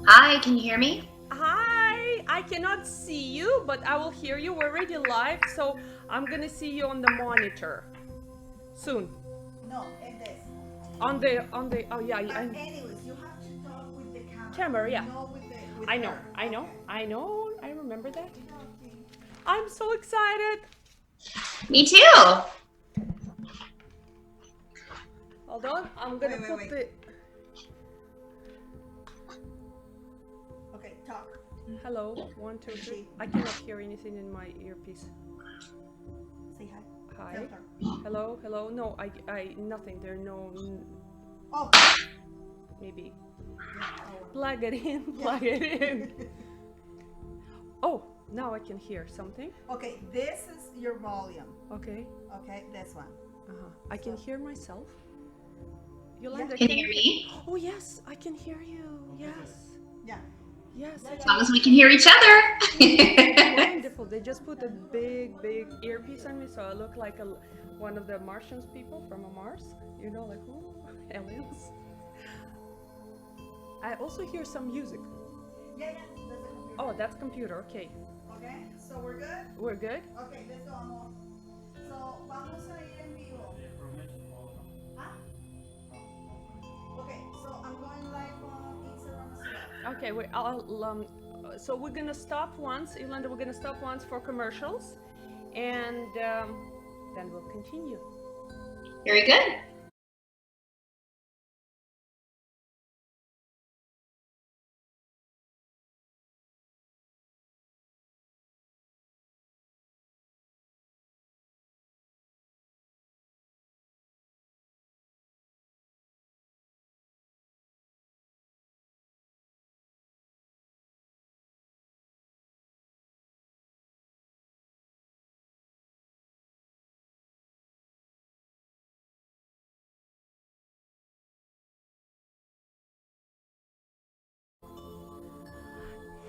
Hi, can you hear me? Hi, I cannot see you, but I will hear you. We're already live, so I'm gonna see you on the monitor soon. No, in this. On the oh yeah, But I anyways, you have to talk with the camera, camera, yeah. not with I know, her. I know, Okay. I know, I remember that. Okie dokie. I'm so excited. Me too. Hold on, I'm gonna Wait, wait, put wait. the Okay, talk. hello, one, two, three. She. I cannot hear anything in my earpiece. Say hi. Tell Hi. her. Hello, hello. No, nothing. There are no, Oh, maybe. yeah, our. Plug it in, Yeah. plug it in. Oh, now I can hear something. Okay, this is your volume. Okay. Okay, this one. I can So, hear myself. yeah, Yolanda, Can can you you hear hear? me? Oh yes, I can hear you. Yes, yeah. yes, Yeah, I As yeah, can. long as yeah. we can hear each other. Wonderful. They just put a big earpiece on me, so I look like one of the Martians people from a Mars. You know, like ooh, aliens. I also hear some music. Yeah, yeah. That's the Oh, computer. that's computer. Okay, Okay, so we're good? we're good. Okay, let's go, amor. So, vamos a ir en vivo. Ah, okay, so I'm going live on Instagram as well. Okay, so we're gonna stop once, Yolanda. We're gonna stop once for commercials, and then we'll continue. Very good.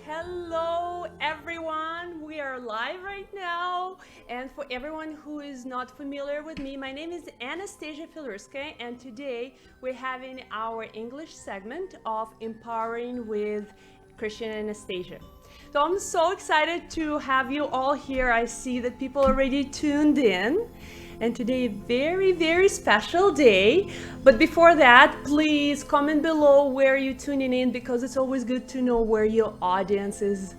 Hello, everyone. We are live right now. And for everyone who is not familiar with me, my name is Anastasia Filiourskaya, and today we're having our English segment of Empowering with Christian Anastasia. So I'm so excited to have you all here. I see that people already tuned in. And today, a very special day. But before that, please comment below where you're tuning in, because it's always good to know where your audience is.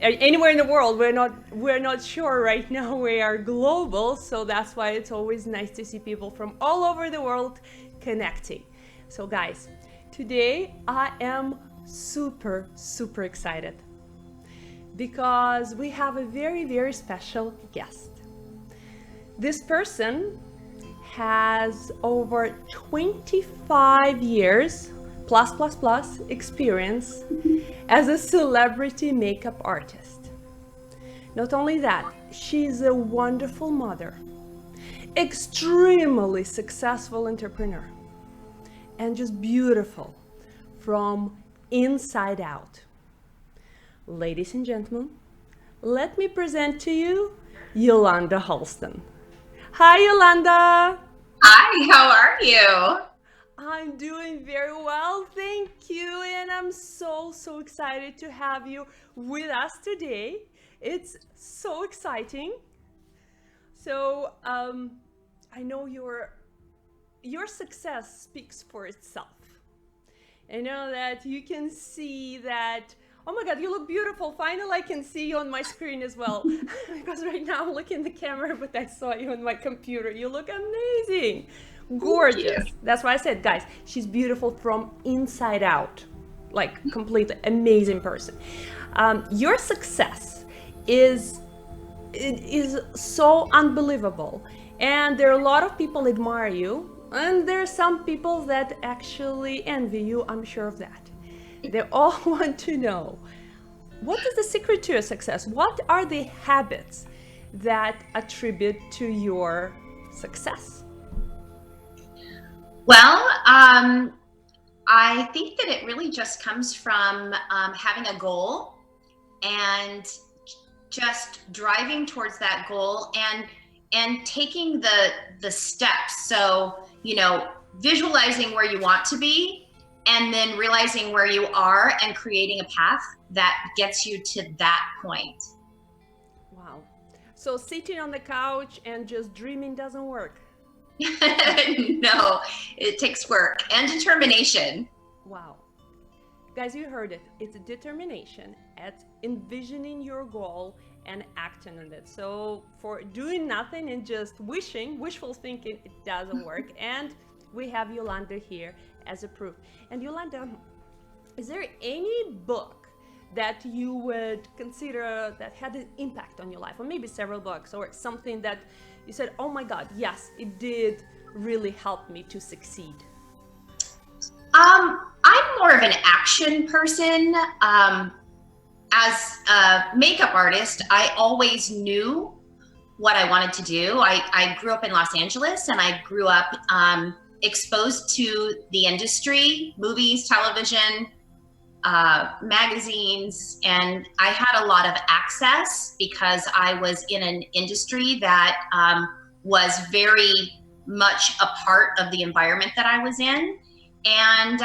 Anywhere in the world, we're not sure right now. We are global, so that's why it's always nice to see people from all over the world connecting. So guys, today I am super excited because we have a very special guest. This person has over 25 years plus experience as a celebrity makeup artist. Not only that, she's a wonderful mother, extremely successful entrepreneur, and just beautiful from inside out. Ladies and gentlemen, let me present to you Yolanda Halston. Hi, Yolanda. Hi, how are you? I'm doing very well, thank you. And I'm so excited to have you with us today. It's so exciting. So, I know your success speaks for itself. I know that you can see that. Oh my God, you look beautiful. Finally, I can see you on my screen as well. Because right now I'm looking at the camera, but I saw you on my computer. You look amazing. Thank you. Gorgeous. That's why I said, guys, she's beautiful from inside out. Like, completely amazing person. Your success is it is so unbelievable, and there are a lot of people admire you, and there are some people that actually envy you. I'm sure of that. They all want to know, what is the secret to your success? What are the habits that attribute to your success? Well, I think that it really just comes from having a goal and just driving towards that goal and taking the steps. So, visualizing where you want to be and then realizing where you are and creating a path that gets you to that point. Wow. So sitting on the couch and just dreaming doesn't work. No, it takes work and determination. Wow. Guys, you heard it. It's determination at envisioning your goal and acting on it. So for doing nothing and just wishful thinking, it doesn't work. And we have Yolanda here as a proof. And Yolanda, is there any book that you would consider that had an impact on your life, or maybe several books, or something that you said, oh my God, yes, it did really help me to succeed? I'm more of an action person. As a makeup artist, I always knew what I wanted to do. I grew up in Los Angeles, and I grew up exposed to the industry, movies, television, magazines, and I had a lot of access because I was in an industry that was very much a part of the environment that I was in. And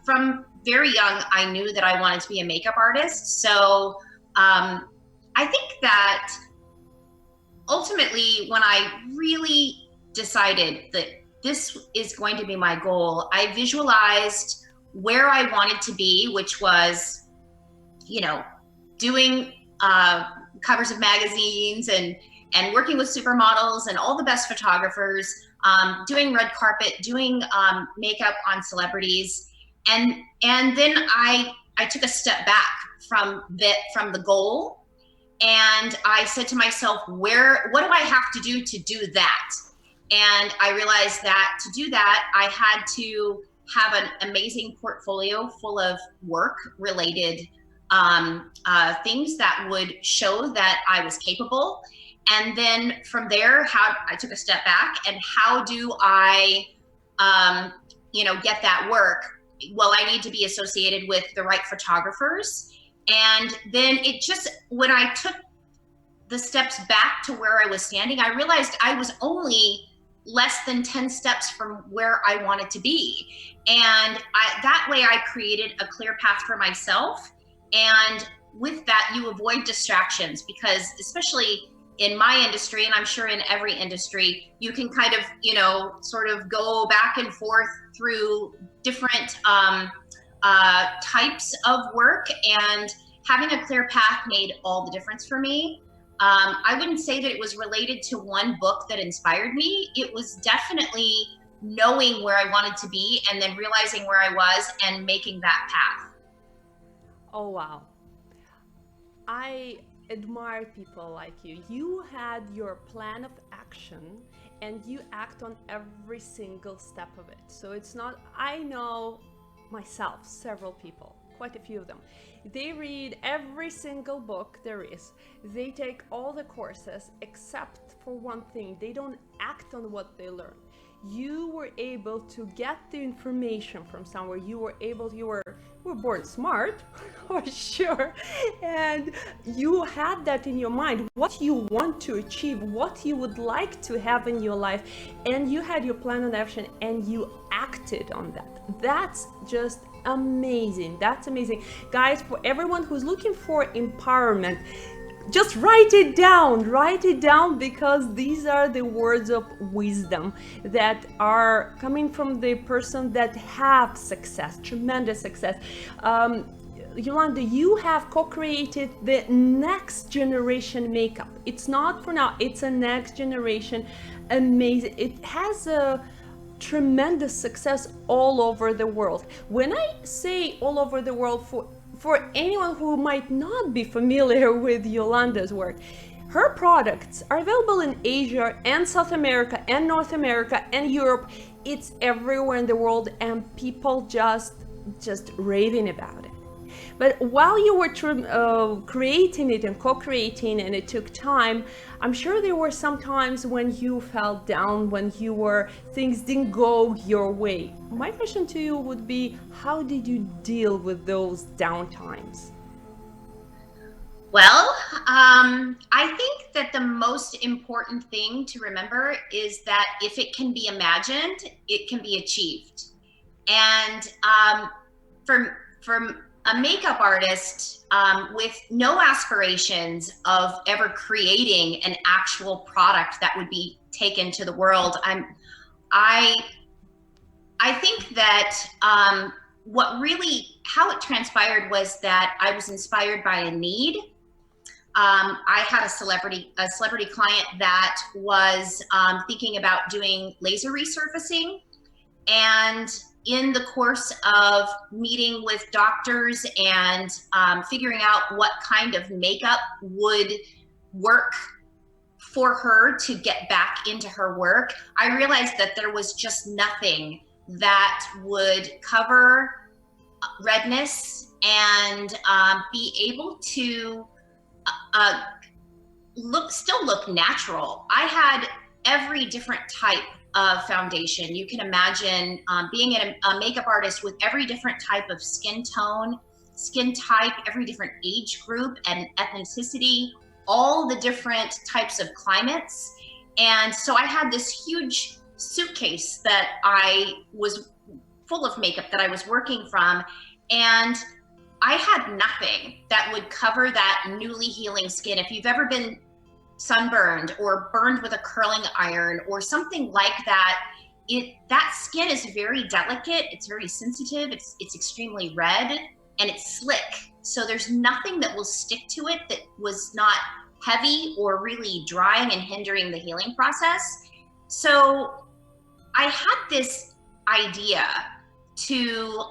from very young, I knew that I wanted to be a makeup artist. So I think that ultimately, when I really decided that this is going to be my goal, I visualized where I wanted to be, which was, you know, doing covers of magazines and working with supermodels and all the best photographers, doing red carpet, doing makeup on celebrities, and then I took a step back from the goal, and I said to myself, what do I have to do that? And I realized that to do that, I had to have an amazing portfolio full of work-related things that would show that I was capable. And then from there, I took a step back, and how do I, get that work? Well, I need to be associated with the right photographers. And then when I took the steps back to where I was standing, I realized I was only less than 10 steps from where I wanted to be. And that way I created a clear path for myself. And with that, you avoid distractions, because especially in my industry, and I'm sure in every industry, you can kind of, sort of go back and forth through different types of work, and having a clear path made all the difference for me. I wouldn't say that it was related to one book that inspired me. It was definitely knowing where I wanted to be, and then realizing where I was and making that path. Oh, wow. I admire people like you. You had your plan of action and you act on every single step of it. So it's not, I know myself, several people, quite a few of them. They read every single book there is. They take all the courses except for one thing. They don't act on what they learn. You were able to get the information from somewhere. You were born smart, for sure. And you had that in your mind, what you want to achieve, what you would like to have in your life. And you had your plan of action and you acted on that. That's just amazing. That's amazing. Guys, for everyone who's looking for empowerment, just write it down, because these are the words of wisdom that are coming from the person that have success, tremendous success. Yolanda, you have co-created the next generation makeup. It's not for now, it's a next generation. Amazing. It has a tremendous success all over the world. When I say all over the world, for anyone who might not be familiar with Yolanda's work, her products are available in Asia and South America and North America and Europe. It's everywhere in the world, and people just raving about it. But while you were creating it and co-creating, and it took time, I'm sure there were some times when you fell down, when things didn't go your way. My question to you would be, how did you deal with those down times? Well, I think that the most important thing to remember is that if it can be imagined, it can be achieved. And from a makeup artist with no aspirations of ever creating an actual product that would be taken to the world, I think that how it transpired was that I was inspired by a need. I had a celebrity client that was thinking about doing laser resurfacing, and in the course of meeting with doctors and figuring out what kind of makeup would work for her to get back into her work, I realized that there was just nothing that would cover redness and be able to still look natural. I had every different type of foundation. You can imagine being a makeup artist with every different type of skin tone, skin type, every different age group and ethnicity, all the different types of climates. And so I had this huge suitcase that I was full of makeup that I was working from, and I had nothing that would cover that newly healing skin. If you've ever been sunburned or burned with a curling iron or something like that, that skin is very delicate, it's very sensitive, it's extremely red, and it's slick. So there's nothing that will stick to it that was not heavy or really drying and hindering the healing process. So I had this idea to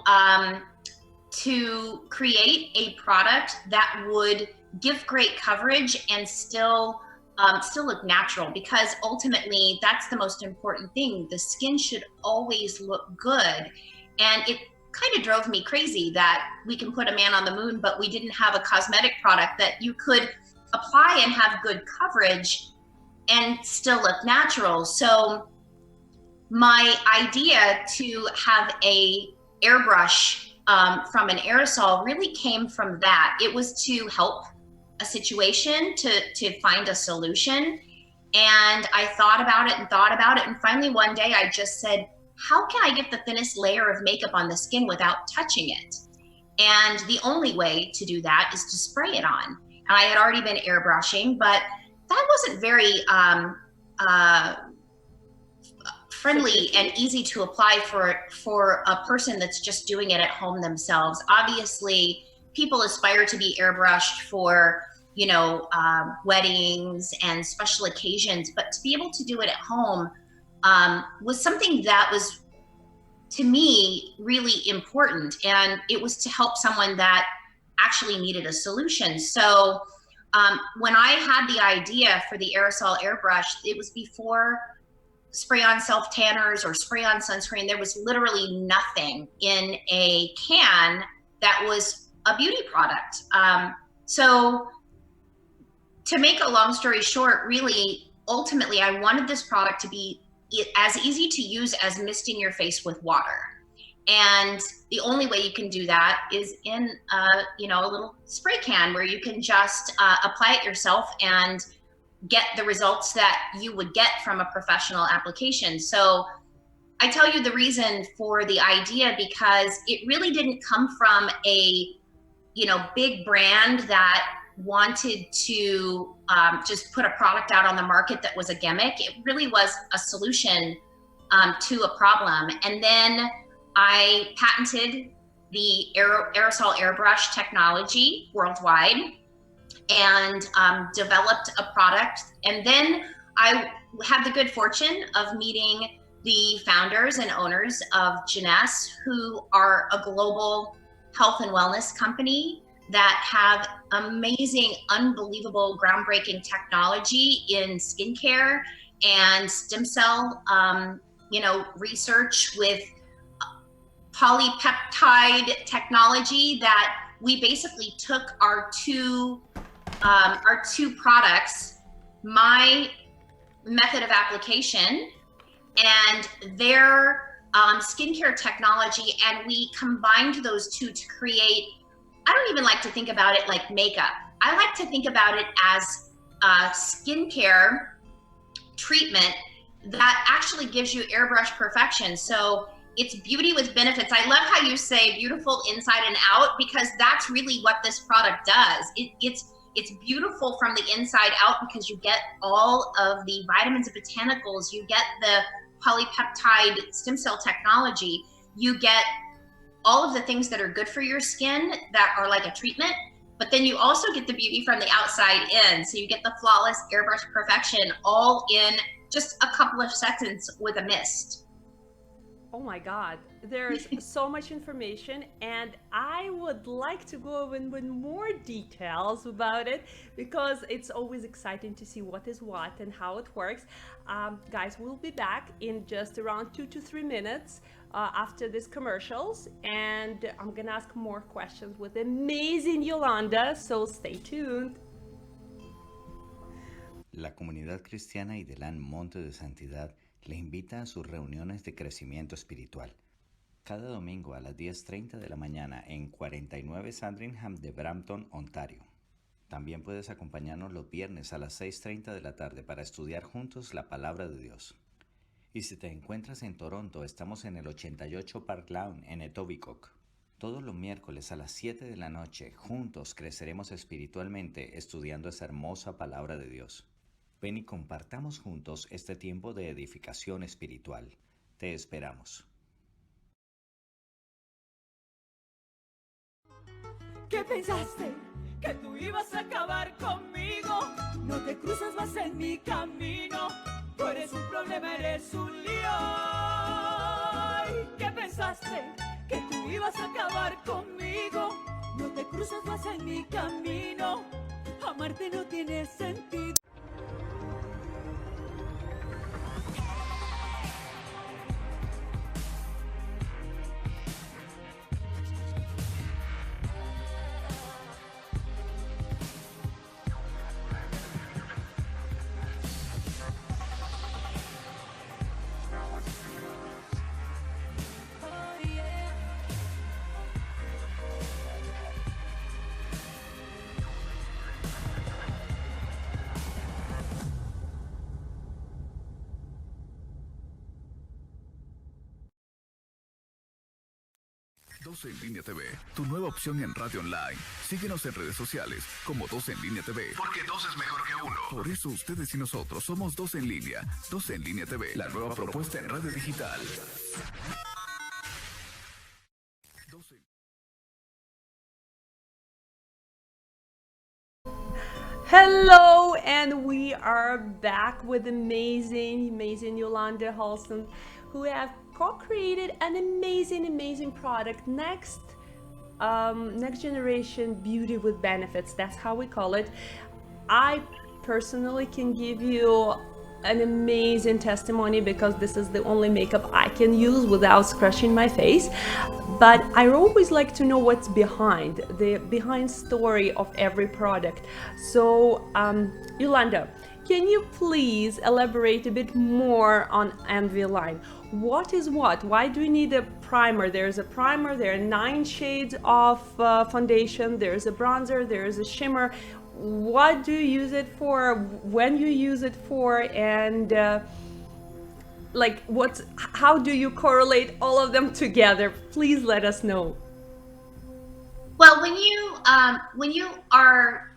create a product that would give great coverage and still look natural, because ultimately that's the most important thing. The skin should always look good. And it kind of drove me crazy that we can put a man on the moon, but we didn't have a cosmetic product that you could apply and have good coverage and still look natural. So my idea to have a airbrush from an aerosol really came from that. It was to help a situation, to find a solution. And I thought about it. And finally one day I just said, how can I get the thinnest layer of makeup on the skin without touching it? And the only way to do that is to spray it on. And I had already been airbrushing, but that wasn't very friendly and easy to apply for a person that's just doing it at home themselves. Obviously, people aspire to be airbrushed for, weddings and special occasions, but to be able to do it at home was something that was, to me, really important. And it was to help someone that actually needed a solution. So when I had the idea for the aerosol airbrush, it was before spray-on self-tanners or spray-on sunscreen. There was literally nothing in a can that was a beauty product. So to make a long story short, really, ultimately, I wanted this product to be as easy to use as misting your face with water. And the only way you can do that is in a little spray can where you can just apply it yourself and get the results that you would get from a professional application. So I tell you the reason for the idea, because it really didn't come from a big brand that wanted to just put a product out on the market that was a gimmick. It really was a solution to a problem. And then I patented the aerosol airbrush technology worldwide and developed a product. And then I had the good fortune of meeting the founders and owners of Jeunesse, who are a global health and wellness company that have amazing, unbelievable, groundbreaking technology in skincare and stem cell, research with polypeptide technology, that we basically took our two products, my method of application and their skincare technology, and we combined those two to create, I don't even like to think about it like makeup. I like to think about it as a skincare treatment that actually gives you airbrush perfection. So it's beauty with benefits. I love how you say beautiful inside and out, because that's really what this product does. It's beautiful from the inside out because you get all of the vitamins and botanicals, you get the polypeptide stem cell technology, you get all of the things that are good for your skin that are like a treatment, but then you also get the beauty from the outside in. So you get the flawless airbrush perfection all in just a couple of seconds with a mist. Oh my God, there's so much information, and I would like to go in with more details about it because it's always exciting to see what is what and how it works. Guys, we'll be back in just around 2 to 3 minutes after these commercials, and I'm gonna ask more questions with amazing Yolanda, so stay tuned. La comunidad cristiana Idelán Monte de Santidad le invita a sus reuniones de crecimiento espiritual. Cada domingo a las 10:30 de la mañana en 49 Sandringham de Brampton, Ontario. También puedes acompañarnos los viernes a las 6:30 de la tarde para estudiar juntos la palabra de Dios. Y si te encuentras en Toronto, estamos en el 88 Park Lawn en Etobicoke. Todos los miércoles a las 7 de la noche, juntos creceremos espiritualmente estudiando esa hermosa palabra de Dios. Ven y compartamos juntos este tiempo de edificación espiritual. Te esperamos. ¿Qué pensaste? ¿Que tú ibas a acabar conmigo? No te cruces más en mi camino. Tú eres un problema, eres un lío. ¿Qué pensaste? ¿Que tú ibas a acabar conmigo? No te cruces más en mi camino. Amarte no tiene sentido. Dos en Línea TV, tu nueva opción en radio online. Síguenos en redes sociales como Dos en Línea TV. Porque dos es mejor que uno. Por eso ustedes y nosotros somos Dos en Línea. Dos en Línea TV, la nueva propuesta en radio digital. Hello, and we are back with amazing Yolanda Halston, who have co-created an amazing product, next generation beauty with benefits. That's how we call it. I personally can give you an amazing testimony because this is the only makeup I can use without scratching my face, but I always like to know what's behind the story of every product. So Yolanda, can you please elaborate a bit more on Envy line? What is what? Why do we need a primer? There's a primer, there are 9 shades of foundation, there's a bronzer, there's a shimmer. What do you use it for, when you use it for, and how do you correlate all of them together? Please let us know. Well, when you are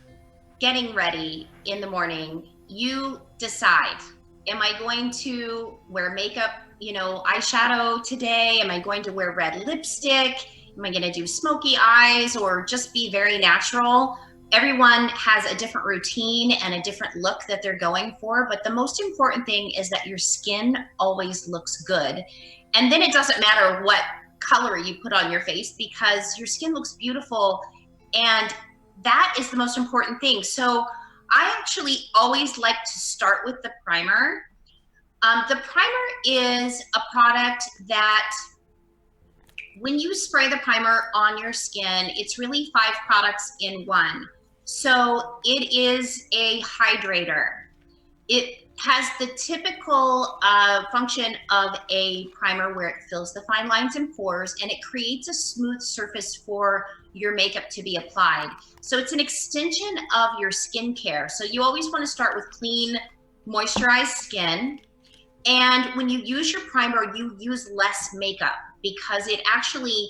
getting ready in the morning, you decide, am I going to wear makeup, eyeshadow today? Am I going to wear red lipstick? Am I going to do smoky eyes or just be very natural? Everyone has a different routine and a different look that they're going for, but the most important thing is that your skin always looks good. And then it doesn't matter what color you put on your face because your skin looks beautiful, and that is the most important thing. So I actually always like to start with the primer. The primer is a product that when you spray the primer on your skin, it's really 5 products in one. So it is a hydrator. It has the typical function of a primer where it fills the fine lines and pores, and it creates a smooth surface for your makeup to be applied. So it's an extension of your skincare. So you always want to start with clean, moisturized skin. And when you use your primer, you use less makeup because it actually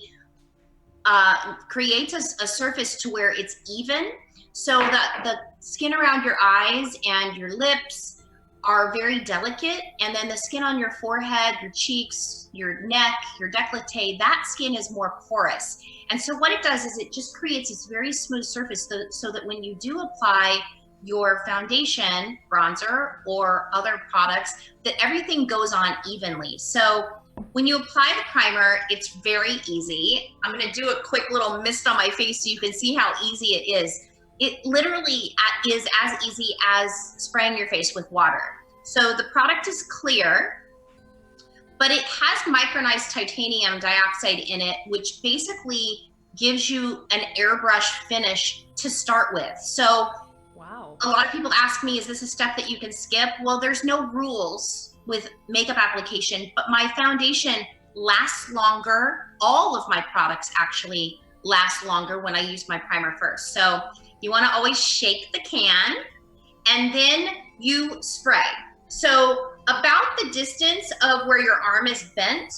creates a surface to where it's even, so that the skin around your eyes and your lips are very delicate, and then the skin on your forehead, your cheeks, your neck, your décolleté, that skin is more porous. And so what it does is it just creates this very smooth surface so that when you do apply your foundation, bronzer, or other products, that everything goes on evenly. So when you apply the primer, it's very easy. I'm gonna do a quick little mist on my face so you can see how easy it is. It literally is as easy as spraying your face with water. So the product is clear, but it has micronized titanium dioxide in it, which basically gives you an airbrush finish to start with. So Wow. a lot of people ask me, is this a step that you can skip? Well, there's no rules with makeup application, but my foundation lasts longer. All of my products actually last longer when I use my primer first. So you want to always shake the can and then you spray. So about the distance of where your arm is bent,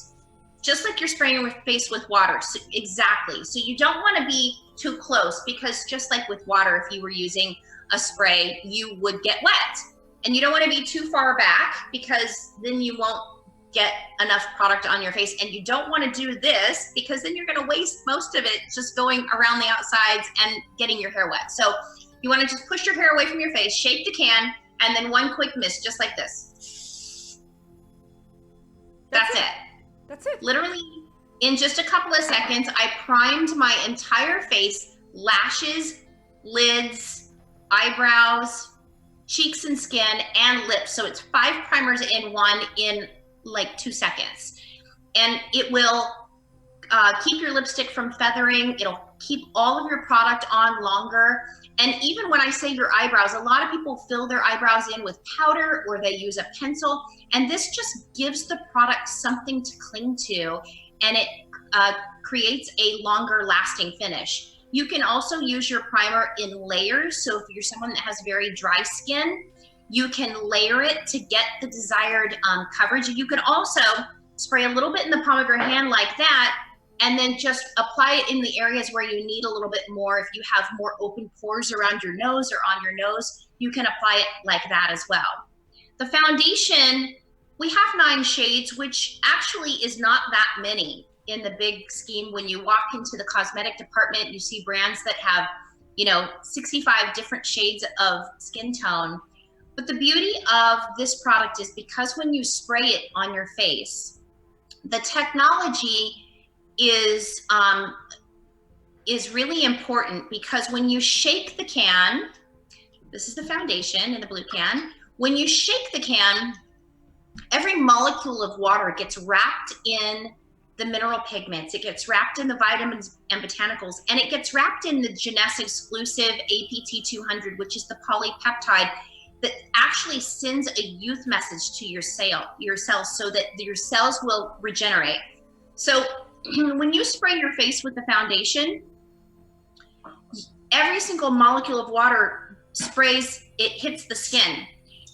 just like you're spraying your face with water. So exactly. So you don't want to be too close, because just like with water, if you were using a spray, you would get wet. And you don't want to be too far back, because then you won't get enough product on your face. And you don't want to do this, because then you're going to waste most of it just going around the outsides and getting your hair wet. So you want to just push your hair away from your face, shake the can, and then one quick mist, just like this. That's it. That's it. Literally, in just a couple of seconds, I primed my entire face, lashes, lids, eyebrows, cheeks and skin, and lips. So it's 5 primers in one in like 2 seconds. And it will keep your lipstick from feathering. It'll keep all of your product on longer. And even when I say your eyebrows, a lot of people fill their eyebrows in with powder or they use a pencil. And this just gives the product something to cling to, and it creates a longer lasting finish. You can also use your primer in layers. So if you're someone that has very dry skin, you can layer it to get the desired coverage. You can also spray a little bit in the palm of your hand like that, and then just apply it in the areas where you need a little bit more. If you have more open pores around your nose or on your nose, you can apply it like that as well. The foundation, we have 9 shades, which actually is not that many in the big scheme. When you walk into the cosmetic department, you see brands that have, 65 different shades of skin tone. But the beauty of this product is because when you spray it on your face, the technology is really important, because when you shake the can, this is the foundation in the blue can, when you shake the can, every molecule of water gets wrapped in the mineral pigments, it gets wrapped in the vitamins and botanicals, and it gets wrapped in the Jeunesse exclusive APT200, which is the polypeptide that actually sends a youth message to your cells so that your cells will regenerate. So when you spray your face with the foundation, every single molecule of water sprays, it hits the skin.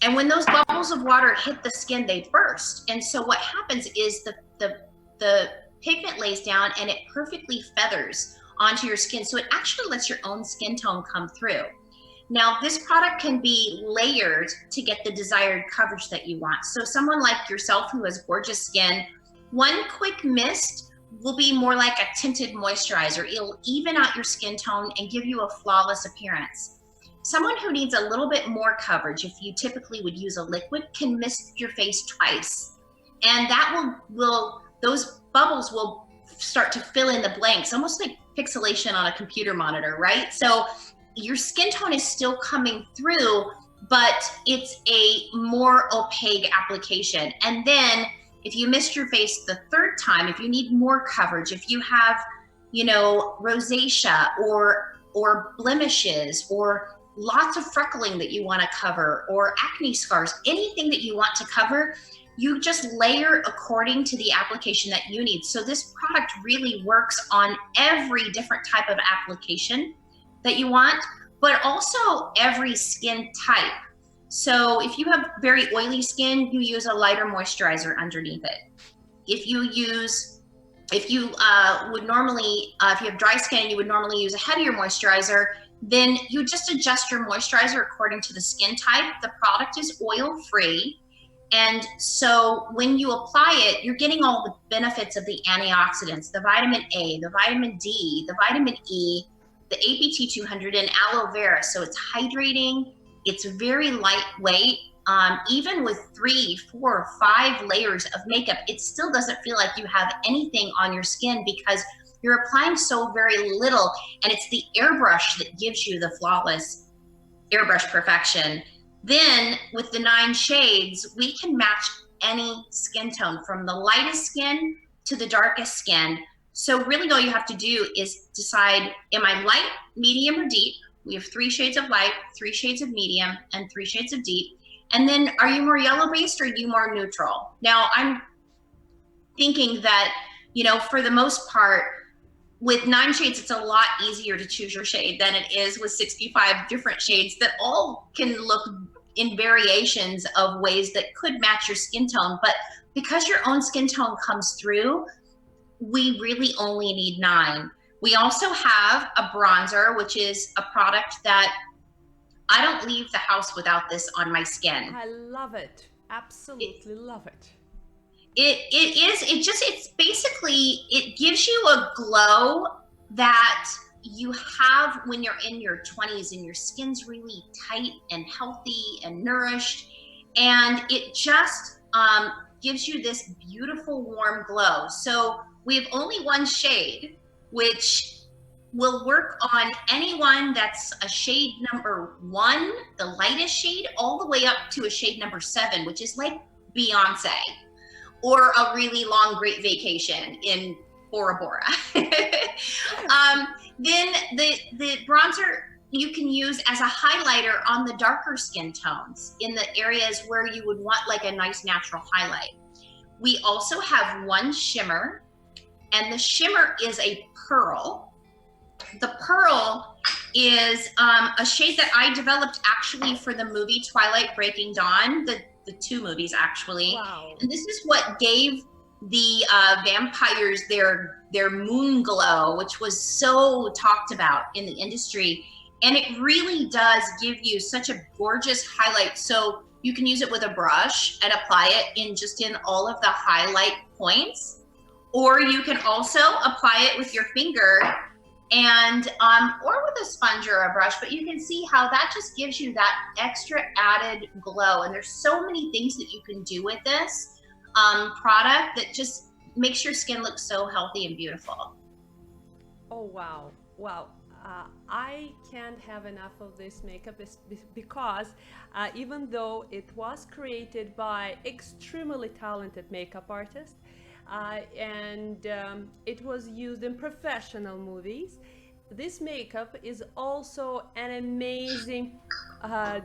And when those bubbles of water hit the skin, they burst. And so what happens is the pigment lays down and it perfectly feathers onto your skin. So it actually lets your own skin tone come through. Now, this product can be layered to get the desired coverage that you want. So someone like yourself who has gorgeous skin, one quick mist will be more like a tinted moisturizer. It'll even out your skin tone and give you a flawless appearance. Someone who needs a little bit more coverage, if you typically would use a liquid, can mist your face twice. And that will those bubbles will start to fill in the blanks, almost like pixelation on a computer monitor, right? So your skin tone is still coming through, but it's a more opaque application. And then if you mist your face the 3rd time, if you need more coverage, if you have, rosacea or blemishes or lots of freckling that you want to cover, or acne scars, anything that you want to cover, you just layer according to the application that you need. So this product really works on every different type of application that you want, but also every skin type. So if you have very oily skin, you use a lighter moisturizer underneath it. If you would normally, if you have dry skin, you would normally use a heavier moisturizer, then you just adjust your moisturizer according to the skin type. The product is oil-free. And so when you apply it, you're getting all the benefits of the antioxidants, the vitamin A, the vitamin D, the vitamin E, the APT 200, and aloe vera. So it's hydrating, it's very lightweight. Even with 3, 4, 5 layers of makeup, it still doesn't feel like you have anything on your skin because you're applying so very little, and it's the airbrush that gives you the flawless airbrush perfection. Then with the 9 shades, we can match any skin tone from the lightest skin to the darkest skin. So really all you have to do is decide, am I light, medium, or deep? We have 3 shades of light, 3 shades of medium, and 3 shades of deep. And then are you more yellow based or are you more neutral? Now I'm thinking that, you know, for the most part, with 9 shades, it's a lot easier to choose your shade than it is with 65 different shades that all can look in variations of ways that could match your skin tone. But because your own skin tone comes through, we really only need 9. We also have a bronzer, which is a product that I don't leave the house without this on my skin. I love it. Absolutely love it. It's basically, it gives you a glow that you have when you're in your 20s and your skin's really tight and healthy and nourished. And it just gives you this beautiful warm glow. So we have only 1 shade, which will work on anyone that's a shade number 1, the lightest shade, all the way up to a shade number 7, which is like Beyonce, or a really long, great vacation in Bora Bora. Then the bronzer you can use as a highlighter on the darker skin tones in the areas where you would want like a nice natural highlight. We also have 1 shimmer, and the shimmer is a pearl. The pearl is a shade that I developed actually for the movie Twilight Breaking Dawn, the 2 movies actually. Wow. And this is what gave the vampires their moon glow, which was so talked about in the industry. And it really does give you such a gorgeous highlight. So you can use it with a brush and apply it in all of the highlight points, or you can also apply it with your finger and or with a sponge or a brush, but you can see how that just gives you that extra added glow. And there's so many things that you can do with this product that just makes your skin look so healthy and beautiful. Oh, wow. Wow. I can't have enough of this makeup because even though it was created by extremely talented makeup artists, and it was used in professional movies, this makeup is also an amazing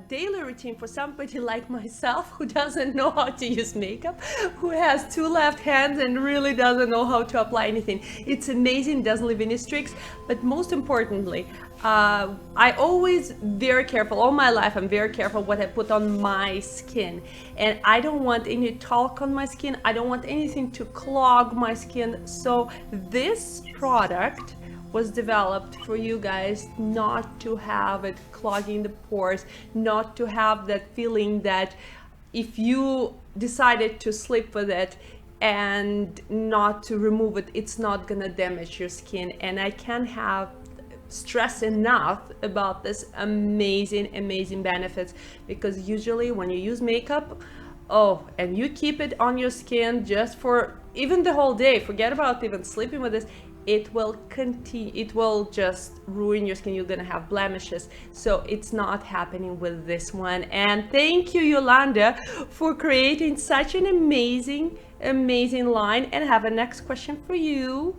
daily routine for somebody like myself who doesn't know how to use makeup, who has 2 left hands and really doesn't know how to apply anything. It's amazing, doesn't leave any streaks, but most importantly, I always very careful, all my life I'm very careful what I put on my skin, and I don't want any talc on my skin, I don't want anything to clog my skin. So this product was developed for you guys not to have it clogging the pores, not to have that feeling that if you decided to sleep with it and not to remove it, it's not gonna damage your skin. And I can't have stress enough about this amazing benefits, because usually when you use makeup, and you keep it on your skin just for even the whole day, forget about even sleeping with this, it will continue, it will just ruin your skin, you're gonna have blemishes. So it's not happening with this one. And thank you, Yolanda, for creating such an amazing line. And I have a next question for you.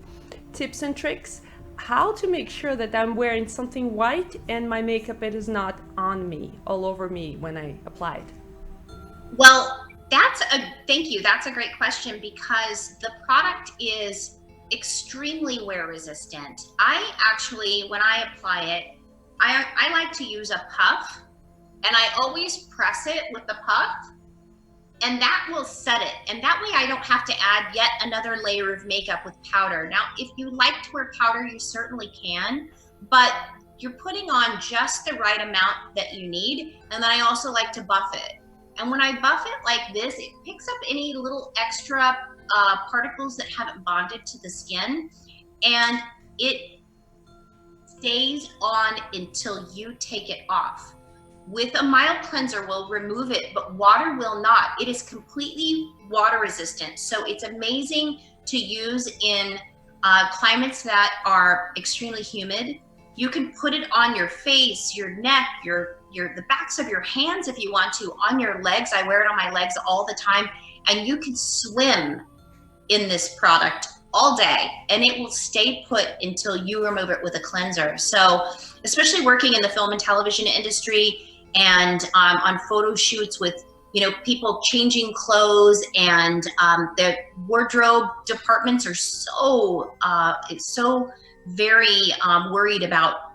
Tips and tricks, how to make sure that I'm wearing something white and my makeup it is not on me, all over me when I apply it. Well, thank you, that's a great question, because the product is extremely wear resistant. I actually, when I apply it, I like to use a puff and I always press it with the puff, and that will set it. And that way I don't have to add yet another layer of makeup with powder. Now, if you like to wear powder, you certainly can, but you're putting on just the right amount that you need. And then I also like to buff it. And when I buff it like this, it picks up any little extra particles that haven't bonded to the skin, and it stays on until you take it off. With a mild cleanser, we'll remove it, but water will not. It is completely water resistant. So it's amazing to use in climates that are extremely humid. You can put it on your face, your neck, the backs of your hands if you want to, on your legs. I wear it on my legs all the time, and you can swim in this product all day, and it will stay put until you remove it with a cleanser. So, especially working in the film and television industry, and on photo shoots with people changing clothes, and the wardrobe departments are so very worried about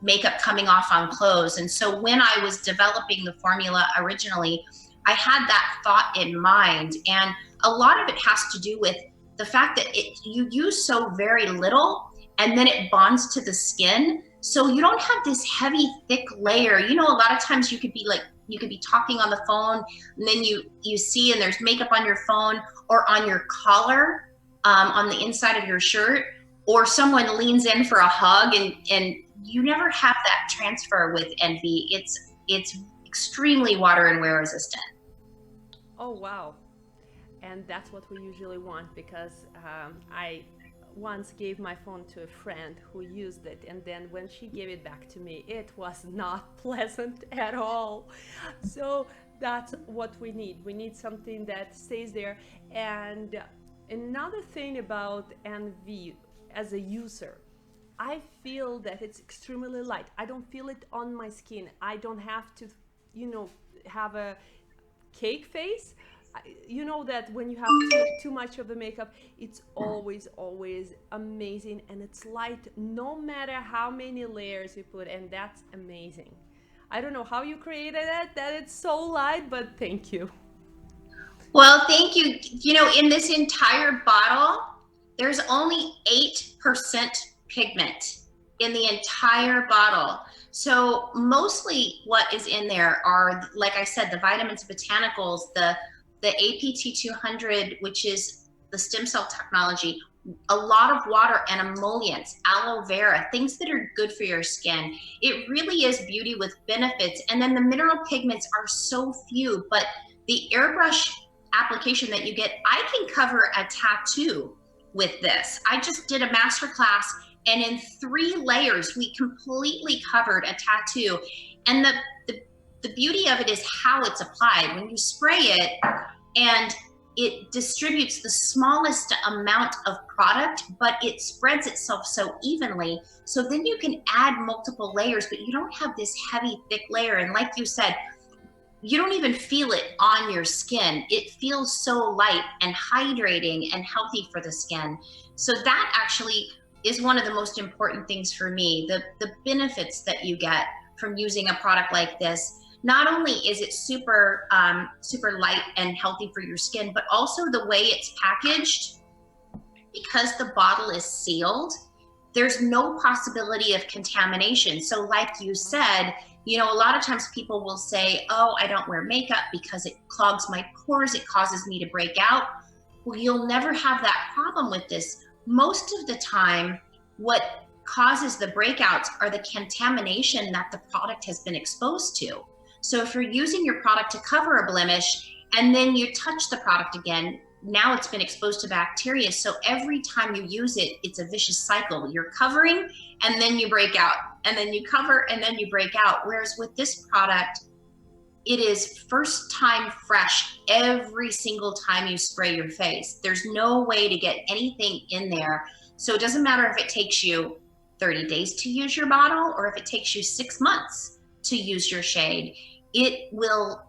makeup coming off on clothes. And so when I was developing the formula originally, I had that thought in mind, and a lot of it has to do with the fact that you use so very little, and then it bonds to the skin. So you don't have this heavy, thick layer. A lot of times you could be talking on the phone, and then you see, and there's makeup on your phone or on your collar, on the inside of your shirt, or someone leans in for a hug, and you never have that transfer with Envy. It's extremely water and wear resistant. Oh, wow. And that's what we usually want, because I once gave my phone to a friend who used it, and then when she gave it back to me, it was not pleasant at all. So that's what we need. We need something that stays there. And another thing about NV as a user, I feel that it's extremely light. I don't feel it on my skin. I don't have to, have a cake face. You know that when you have too much of the makeup, it's always amazing, and it's light no matter how many layers you put, and that's amazing. I don't know how you created it, that it's so light, but thank you. Well, thank you. In this entire bottle, there's only 8% pigment in the entire bottle. So mostly what is in there are, like I said, the vitamins, botanicals, the APT 200, which is the stem cell technology, a lot of water and emollients, aloe vera, things that are good for your skin. It really is beauty with benefits. And then the mineral pigments are so few, but the airbrush application that you get, I can cover a tattoo with this. I just did a masterclass, and in 3 layers, we completely covered a tattoo. And the beauty of it is how it's applied. When you spray it, and it distributes the smallest amount of product, but it spreads itself so evenly. So then you can add multiple layers, but you don't have this heavy, thick layer. And like you said, you don't even feel it on your skin. It feels so light and hydrating and healthy for the skin. So that actually is one of the most important things for me, the benefits that you get from using a product like this. Not only is it super light and healthy for your skin, but also the way it's packaged, because the bottle is sealed, there's no possibility of contamination. So like you said, a lot of times people will say, oh, I don't wear makeup because it clogs my pores, it causes me to break out. Well, you'll never have that problem with this. Most of the time, what causes the breakouts are the contamination that the product has been exposed to. So if you're using your product to cover a blemish, and then you touch the product again, now it's been exposed to bacteria. So every time you use it, it's a vicious cycle. You're covering, and then you break out, and then you cover, and then you break out. Whereas with this product, it is first time fresh every single time you spray your face. There's no way to get anything in there. So it doesn't matter if it takes you 30 days to use your bottle, or if it takes you 6 months to use your shade. It will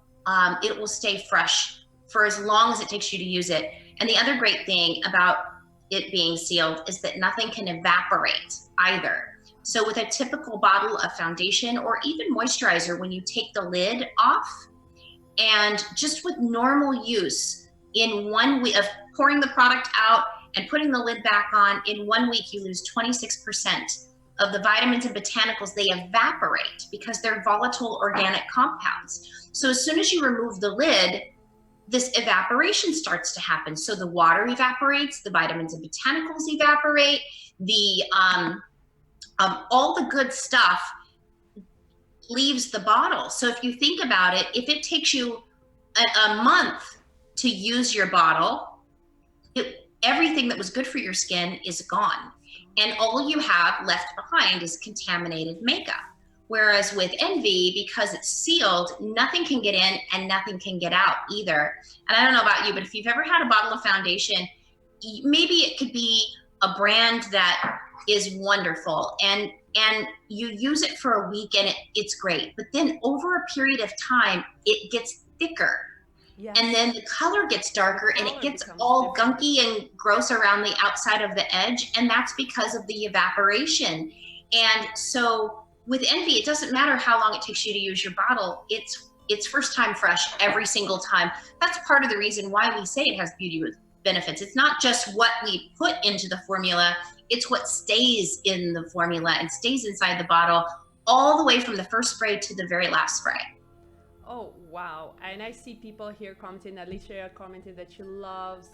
stay fresh for as long as it takes you to use it. And the other great thing about it being sealed is that nothing can evaporate either. So with a typical bottle of foundation or even moisturizer, when you take the lid off, and just with normal use, in 1 week of pouring the product out and putting the lid back on, in 1 week you lose 26% of the vitamins and botanicals. They evaporate because they're volatile organic compounds. So as soon as you remove the lid, this evaporation starts to happen. So the water evaporates, the vitamins and botanicals evaporate, the all the good stuff leaves the bottle. So if you think about it, if it takes you a month to use your bottle, everything that was good for your skin is gone. And all you have left behind is contaminated makeup. Whereas with Envy, because it's sealed, nothing can get in and nothing can get out either. And I don't know about you, but if you've ever had a bottle of foundation, maybe it could be a brand that is wonderful and you use it for a week and it's great. But then over a period of time, it gets thicker. Yes. And then the color gets darker and it gets all gunky and gross around the outside of the edge. And that's because of the evaporation. And so with Envy, it doesn't matter how long it takes you to use your bottle. It's first time fresh every single time. That's part of the reason why we say it has beauty benefits. It's not just what we put into the formula, it's what stays in the formula and stays inside the bottle all the way from the first spray to the very last spray. Oh, wow. And I see people here commenting, Alicia commented that she loves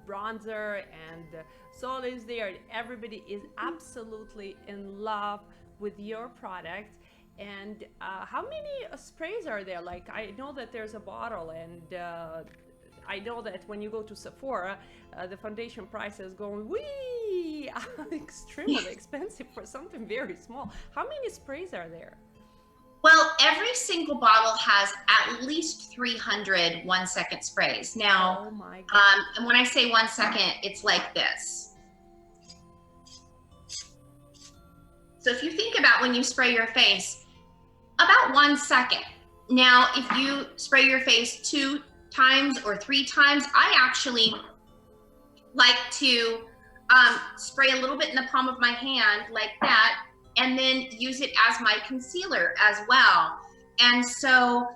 bronzer, and Sol is there. Everybody is absolutely in love with your product. And how many sprays are there? Like, I know that there's a bottle, and I know that when you go to Sephora, the foundation price is going wee extremely expensive for something very small. How many sprays are there? Well, every single bottle has at least 300 1-second sprays. Now, oh my God. And when I say 1 second, it's like this. So if you think about when you spray your face, about 1 second. Now, if you spray your face 2 times or 3 times, I actually like to spray a little bit in the palm of my hand like that, and then use it as my concealer as well. And so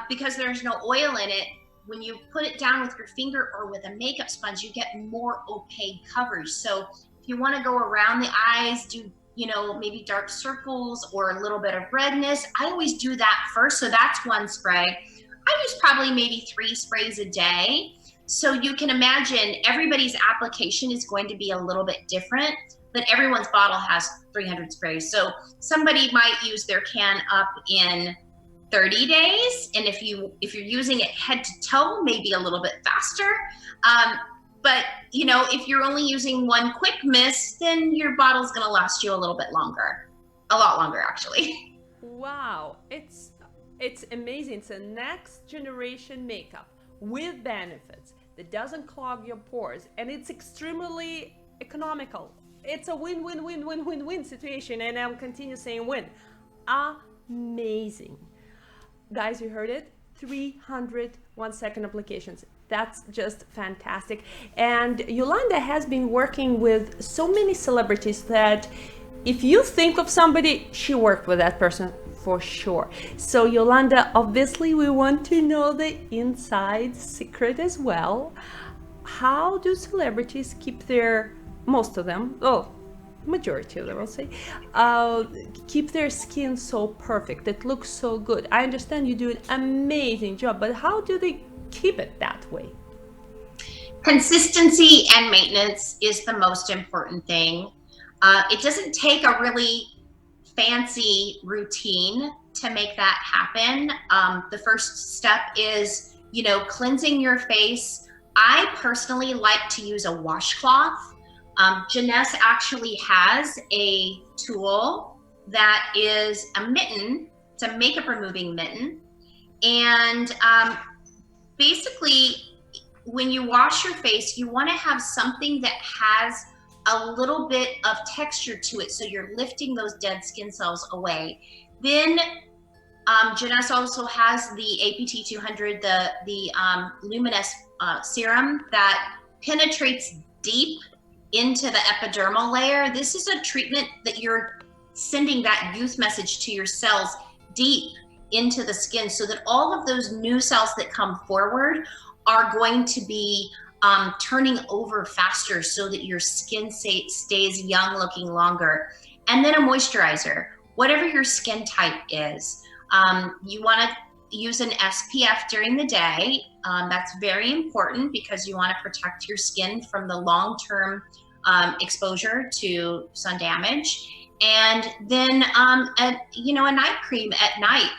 because there's no oil in it, when you put it down with your finger or with a makeup sponge, you get more opaque coverage. So if you want to go around the eyes, do maybe dark circles or a little bit of redness, I always do that first. So that's 1 spray. I use probably maybe 3 sprays a day. So you can imagine everybody's application is going to be a little bit different, but everyone's bottle has 300 sprays. So somebody might use their can up in 30 days. And if you're using it head to toe, maybe a little bit faster. But if you're only using 1 quick miss, then your bottle's gonna last you a little bit longer. A lot longer, actually. Wow, it's amazing. It's a next generation makeup with benefits that doesn't clog your pores, and it's extremely economical. It's a win-win-win-win-win-win situation, and I'll continue saying win. Amazing. Guys, you heard it, 300 1-second applications. That's just fantastic. And Yolanda has been working with so many celebrities that if you think of somebody, she worked with that person for sure. So Yolanda, obviously we want to know the inside secret as well. How do celebrities keep their, most of them, majority of them, I'll say, keep their skin so perfect, it looks so good? I understand you do an amazing job, but how do they keep it that way? Consistency and maintenance is the most important thing. It doesn't take a really fancy routine to make that happen. The first step is, cleansing your face. I personally like to use a washcloth. Janesse actually has a tool that is a mitten. It's a makeup removing mitten. And basically, when you wash your face, you want to have something that has a little bit of texture to it, so you're lifting those dead skin cells away. Then Janesse also has the APT 200, the luminous serum that penetrates deep into the epidermal layer. This is a treatment that you're sending that youth message to your cells deep into the skin, so that all of those new cells that come forward are going to be turning over faster, so that your skin stays young looking longer. And then a moisturizer, whatever your skin type is. You want to use an SPF during the day. That's very important because you want to protect your skin from the long-term exposure to sun damage. And then a night cream at night.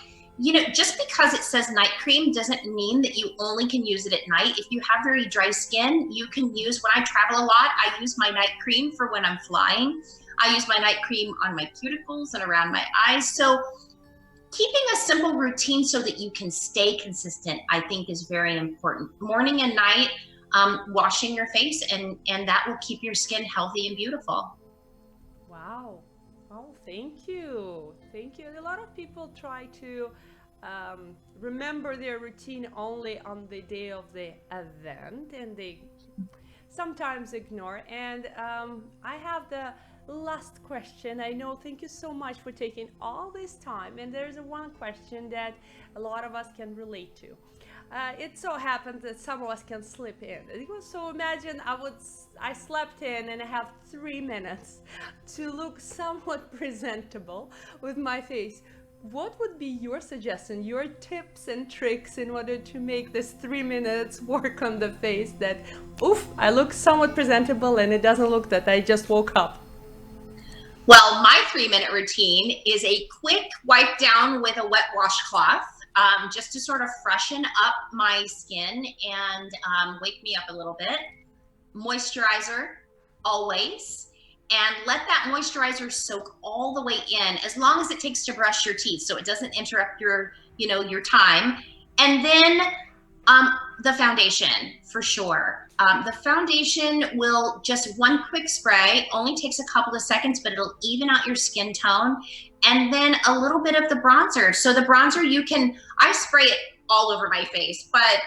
Just because it says night cream doesn't mean that you only can use it at night. If you have very dry skin, you can use, when I travel a lot, I use my night cream for when I'm flying. I use my night cream on my cuticles and around my eyes. So keeping a simple routine so that you can stay consistent, I think, is very important. Morning and night, washing your face, and that will keep your skin healthy and beautiful. Wow. Oh, thank you. Thank you. A lot of people try to remember their routine only on the day of the event, and they sometimes ignore. And I have the last question. I know, thank you so much for taking all this time. And there's one question that a lot of us can relate to. It so happens that some of us can slip in. So imagine I slept in and I have 3 minutes to look somewhat presentable with my face. What would be your suggestion, your tips and tricks in order to make this 3 minutes work on the face that, oof, I look somewhat presentable and it doesn't look that I just woke up? Well, my 3-minute routine is a quick wipe down with a wet washcloth, just to sort of freshen up my skin and wake me up a little bit. Moisturizer, always. And let that moisturizer soak all the way in, as long as it takes to brush your teeth, so it doesn't interrupt your time. And then the foundation, for sure. The foundation will, just one quick spray, only takes a couple of seconds, but it'll even out your skin tone. And then a little bit of the bronzer. So the bronzer, I spray it all over my face, but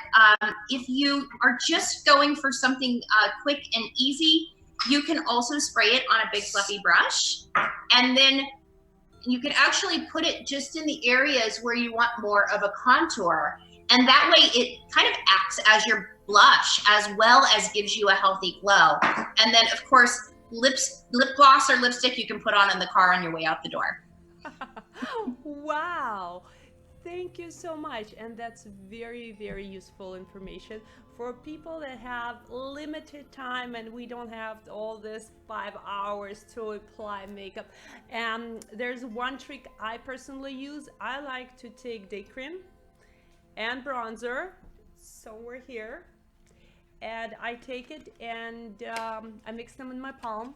if you are just going for something quick and easy, you can also spray it on a big fluffy brush. And then you can actually put it just in the areas where you want more of a contour. And that way it kind of acts as your blush, as well as gives you a healthy glow. And then, of course, lip gloss or lipstick you can put on in the car on your way out the door. Wow. Thank you so much. And that's very, very useful information for people that have limited time and we don't have all this 5 hours to apply makeup. And there's one trick I personally use. I like to take day cream and bronzer somewhere here, and I take it and I mix them in my palm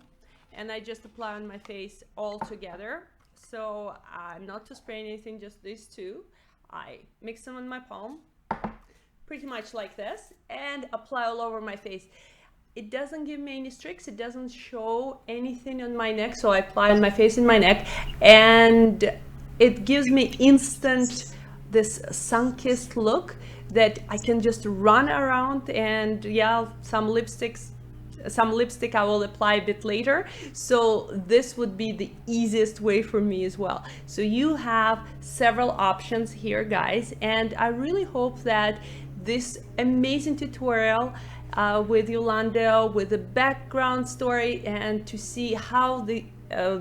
and I just apply on my face all together. So I'm not to spray anything, just these two. I mix them in my palm, pretty much like this, and apply all over my face. It doesn't give me any streaks, it doesn't show anything on my neck, so I apply on my face and my neck, and it gives me instant this sun-kissed look that I can just run around. And yeah, some lipstick I will apply a bit later. So this would be the easiest way for me as well. So you have several options here, guys, and I really hope that this amazing tutorial with Yolanda, with the background story, and to see how the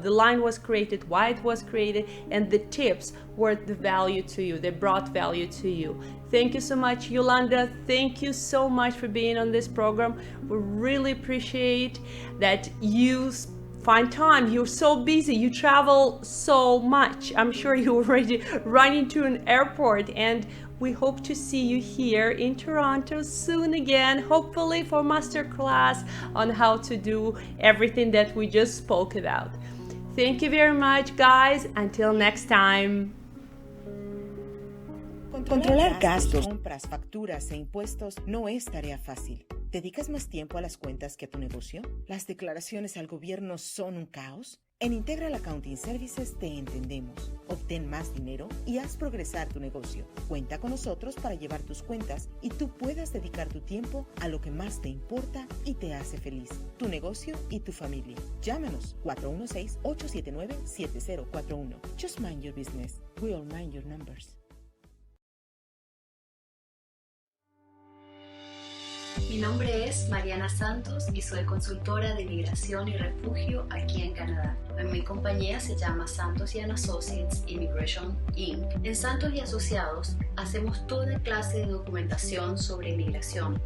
line was created, why it was created, and the tips were the value to you, they brought value to you. Thank you so much, Yolanda. Thank you so much for being on this program. We really appreciate that you find time. You're so busy, you travel so much. I'm sure you already running to an airport, and we hope to see you here in Toronto soon again, hopefully for masterclass on how to do everything that we just spoke about. Thank you very much, guys. Until next time. Controlar gastos, compras, facturas e impuestos no es tarea fácil. ¿Dedicas más tiempo a las cuentas que a tu negocio? ¿Las declaraciones al gobierno son un caos? En Integral Accounting Services te entendemos. Obtén más dinero y haz progresar tu negocio. Cuenta con nosotros para llevar tus cuentas y tú puedas dedicar tu tiempo a lo que más te importa y te hace feliz, tu negocio y tu familia. Llámanos 416-879-7041. Just mind your business. We'll mind your numbers. Mi nombre es Mariana Santos y soy consultora de migración y refugio aquí en Canadá. Mi compañía se llama Santos & Associates Immigration Inc. En Santos & Asociados hacemos toda clase de documentación sobre inmigración.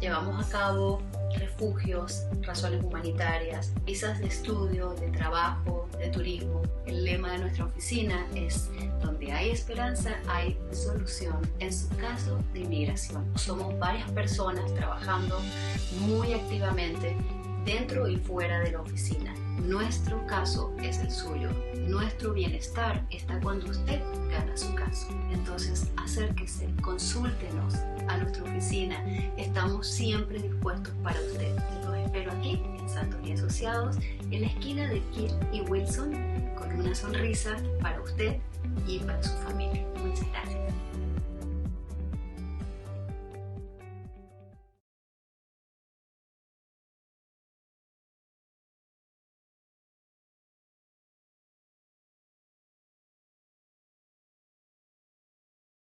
Llevamos a cabo refugios, razones humanitarias, visas de estudio, de trabajo, de turismo. El lema de nuestra oficina es: donde hay esperanza, hay solución en su caso de inmigración. Somos varias personas trabajando muy activamente dentro y fuera de la oficina. Nuestro caso es el suyo. Nuestro bienestar está cuando usted gana su caso. Entonces, acérquese, consúltenos a nuestra oficina. Estamos siempre dispuestos para usted. Los espero aquí en Santos & Asociados, en la esquina de Kirk y Wilson, con una sonrisa para usted y para su familia. Muchas gracias.